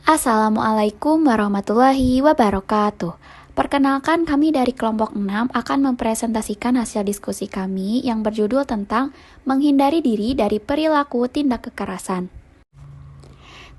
Assalamualaikum warahmatullahi wabarakatuh. Perkenalkan, kami dari kelompok 6 akan mempresentasikan hasil diskusi kami yang berjudul tentang menghindari diri dari perilaku tindak kekerasan.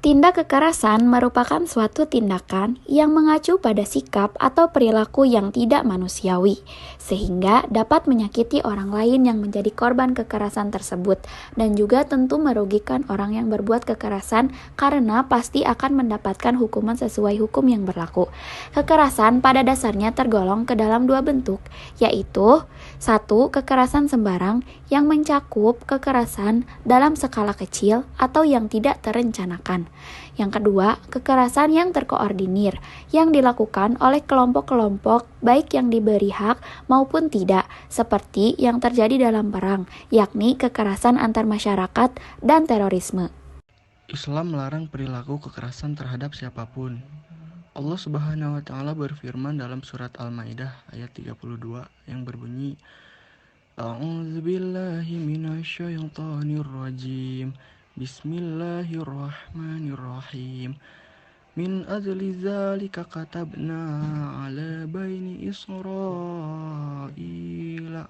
Tindak kekerasan merupakan suatu tindakan yang mengacu pada sikap atau perilaku yang tidak manusiawi, sehingga dapat menyakiti orang lain yang menjadi korban kekerasan tersebut, dan juga tentu merugikan orang yang berbuat kekerasan karena pasti akan mendapatkan hukuman sesuai hukum yang berlaku. Kekerasan pada dasarnya tergolong ke dalam dua bentuk, yaitu 1. Kekerasan sembarang yang mencakup kekerasan dalam skala kecil atau yang tidak terencanakan. Yang kedua, kekerasan yang terkoordinir yang dilakukan oleh kelompok-kelompok baik yang diberi hak maupun tidak, seperti yang terjadi dalam perang, yakni kekerasan antar masyarakat dan terorisme. Islam melarang perilaku kekerasan terhadap siapapun. Allah Subhanahu wa taala berfirman dalam surat Al-Maidah ayat 32 yang berbunyi, A'udzubillahi minasyaitonir rajim. Bismillahirrahmanirrahim. Min ajli dzalika katabna ala bani Israila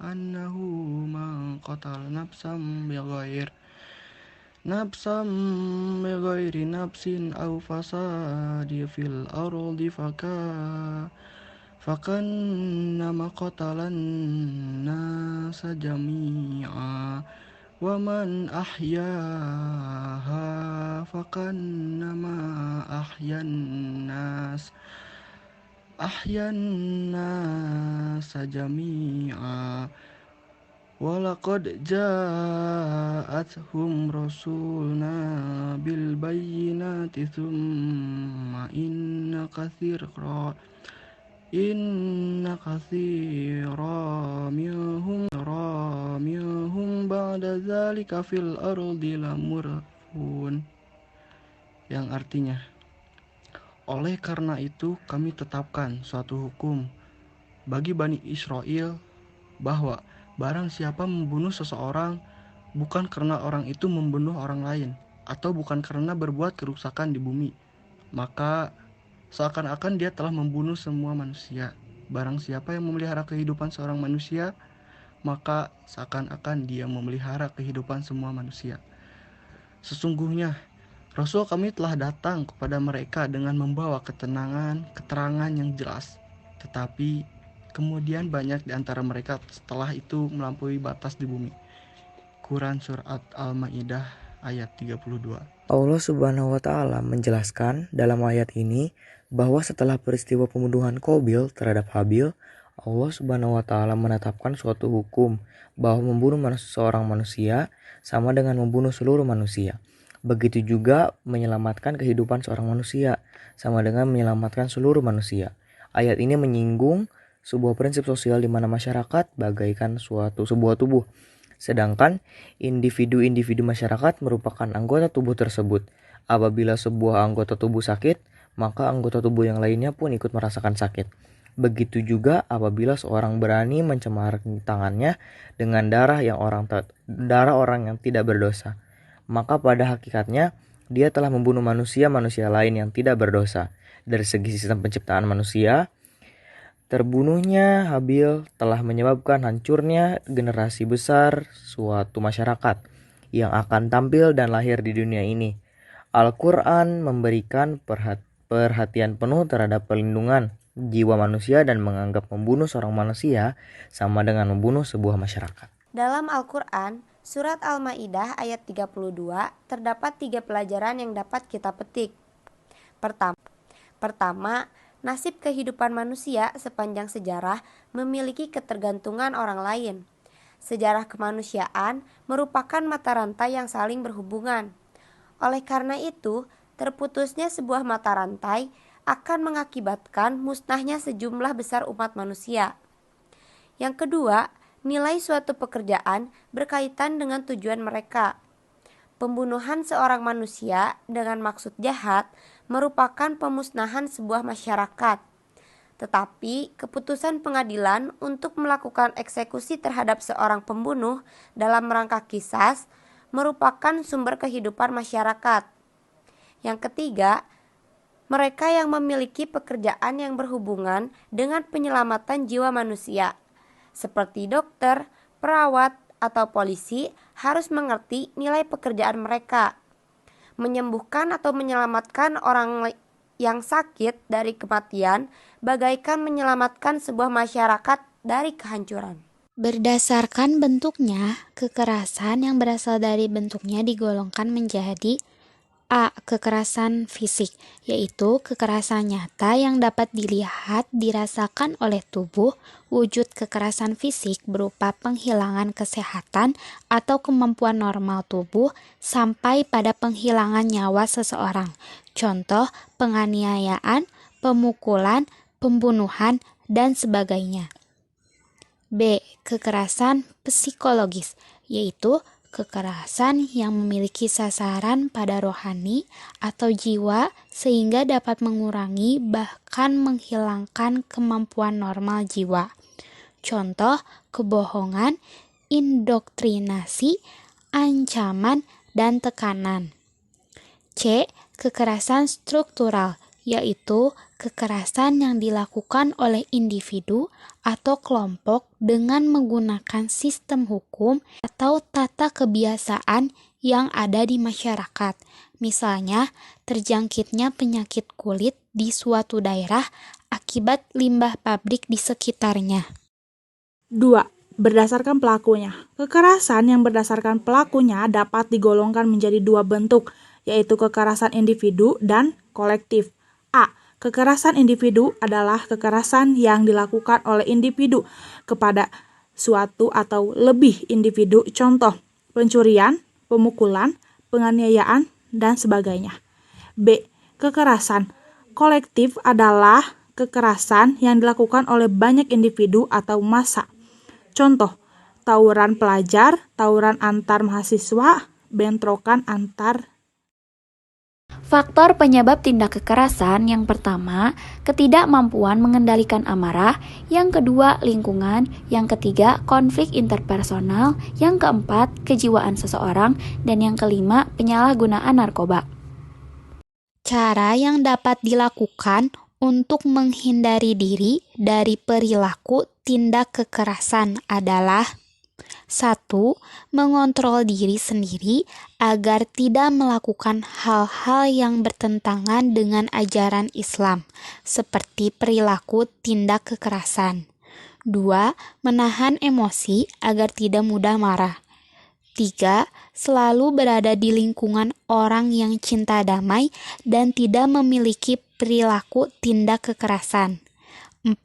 annahu man qatala nafsan bighairi nafsin aw fasadi fil ardi fakannama qatalan nasa jami'a wa man ahyaha fakannama ahyan nasa jami'a walaqad ja'athum rasuluna bil bayyinati thumma inna katsira minhum ba'da dzalika fil ardi lamurfun, yang artinya, oleh karena itu kami tetapkan suatu hukum bagi Bani Israel bahwa barang siapa membunuh seseorang bukan karena orang itu membunuh orang lain atau bukan karena berbuat kerusakan di bumi, maka seakan-akan dia telah membunuh semua manusia. Barang siapa yang memelihara kehidupan seorang manusia, maka seakan-akan dia memelihara kehidupan semua manusia. Sesungguhnya Rasul kami telah datang kepada mereka dengan membawa keterangan yang jelas. Tetapi kemudian banyak di antara mereka setelah itu melampaui batas di bumi. Quran Surat Al-Maidah ayat 32. Allah Subhanahu wa taala menjelaskan dalam ayat ini bahwa setelah peristiwa pembunuhan Qabil terhadap Habil, Allah Subhanahu wa taala menetapkan suatu hukum bahwa membunuh seorang manusia sama dengan membunuh seluruh manusia. Begitu juga menyelamatkan kehidupan seorang manusia sama dengan menyelamatkan seluruh manusia. Ayat ini menyinggung sebuah prinsip sosial di mana masyarakat bagaikan sebuah tubuh. Sedangkan individu-individu masyarakat merupakan anggota tubuh tersebut. Apabila sebuah anggota tubuh sakit, maka anggota tubuh yang lainnya pun ikut merasakan sakit. Begitu juga apabila seorang berani mencemarkan tangannya dengan darah orang yang tidak berdosa, maka pada hakikatnya dia telah membunuh manusia lain yang tidak berdosa. Dari segi sistem penciptaan manusia, terbunuhnya Habil telah menyebabkan hancurnya generasi besar suatu masyarakat yang akan tampil dan lahir di dunia ini. Al-Quran memberikan perhatian penuh terhadap perlindungan jiwa manusia dan menganggap membunuh seorang manusia sama dengan membunuh sebuah masyarakat. Dalam Al-Quran, surat Al-Maidah ayat 32 terdapat 3 pelajaran yang dapat kita petik. Pertama, nasib kehidupan manusia sepanjang sejarah memiliki ketergantungan orang lain. Sejarah kemanusiaan merupakan mata rantai yang saling berhubungan. Oleh karena itu, terputusnya sebuah mata rantai akan mengakibatkan musnahnya sejumlah besar umat manusia. Yang kedua, nilai suatu pekerjaan berkaitan dengan tujuan mereka. Pembunuhan seorang manusia dengan maksud jahat merupakan pemusnahan sebuah masyarakat. Tetapi keputusan pengadilan untuk melakukan eksekusi terhadap seorang pembunuh dalam rangka qisas merupakan sumber kehidupan masyarakat. Yang ketiga, mereka yang memiliki pekerjaan yang berhubungan dengan penyelamatan jiwa manusia, seperti dokter, perawat, atau polisi, harus mengerti nilai pekerjaan mereka. Menyembuhkan atau menyelamatkan orang yang sakit dari kematian bagaikan menyelamatkan sebuah masyarakat dari kehancuran. Berdasarkan bentuknya, kekerasan yang berasal dari bentuknya digolongkan menjadi A. Kekerasan fisik, yaitu kekerasan nyata yang dapat dilihat, dirasakan oleh tubuh. Wujud kekerasan fisik berupa penghilangan kesehatan atau kemampuan normal tubuh sampai pada penghilangan nyawa seseorang. Contoh, penganiayaan, pemukulan, pembunuhan, dan sebagainya. B. Kekerasan psikologis, yaitu kekerasan yang memiliki sasaran pada rohani atau jiwa sehingga dapat mengurangi bahkan menghilangkan kemampuan normal jiwa. Contoh, kebohongan, indoktrinasi, ancaman, dan tekanan. C. Kekerasan struktural, yaitu kekerasan yang dilakukan oleh individu atau kelompok dengan menggunakan sistem hukum atau tata kebiasaan yang ada di masyarakat. Misalnya, terjangkitnya penyakit kulit di suatu daerah akibat limbah pabrik di sekitarnya. 2. Berdasarkan pelakunya. Kekerasan yang berdasarkan pelakunya dapat digolongkan menjadi dua bentuk, yaitu kekerasan individu dan kolektif. A. Kekerasan individu adalah kekerasan yang dilakukan oleh individu kepada suatu atau lebih individu, contoh pencurian, pemukulan, penganiayaan, dan sebagainya. B. Kekerasan kolektif adalah kekerasan yang dilakukan oleh banyak individu atau massa. Contoh, tawuran pelajar, tawuran antar mahasiswa, bentrokan antar. Faktor penyebab tindak kekerasan yang pertama, ketidakmampuan mengendalikan amarah, yang kedua, lingkungan, yang ketiga, konflik interpersonal, yang keempat, kejiwaan seseorang, dan yang kelima, penyalahgunaan narkoba. Cara yang dapat dilakukan untuk menghindari diri dari perilaku tindak kekerasan adalah 1. Mengontrol diri sendiri agar tidak melakukan hal-hal yang bertentangan dengan ajaran Islam, seperti perilaku tindak kekerasan. 2. Menahan emosi agar tidak mudah marah. 3. Selalu berada di lingkungan orang yang cinta damai dan tidak memiliki perilaku tindak kekerasan. 4.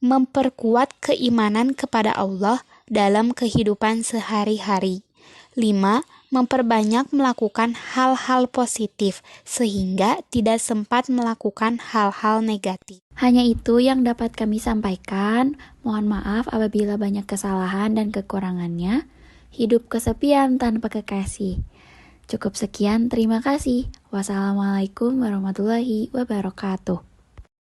Memperkuat keimanan kepada Allah dalam kehidupan sehari-hari. 5. Memperbanyak melakukan hal-hal positif sehingga tidak sempat melakukan hal-hal negatif. Hanya itu yang dapat kami sampaikan. Mohon maaf apabila banyak kesalahan dan kekurangannya. Hidup kesepian tanpa kekasih. Cukup sekian, terima kasih. Wassalamualaikum warahmatullahi wabarakatuh.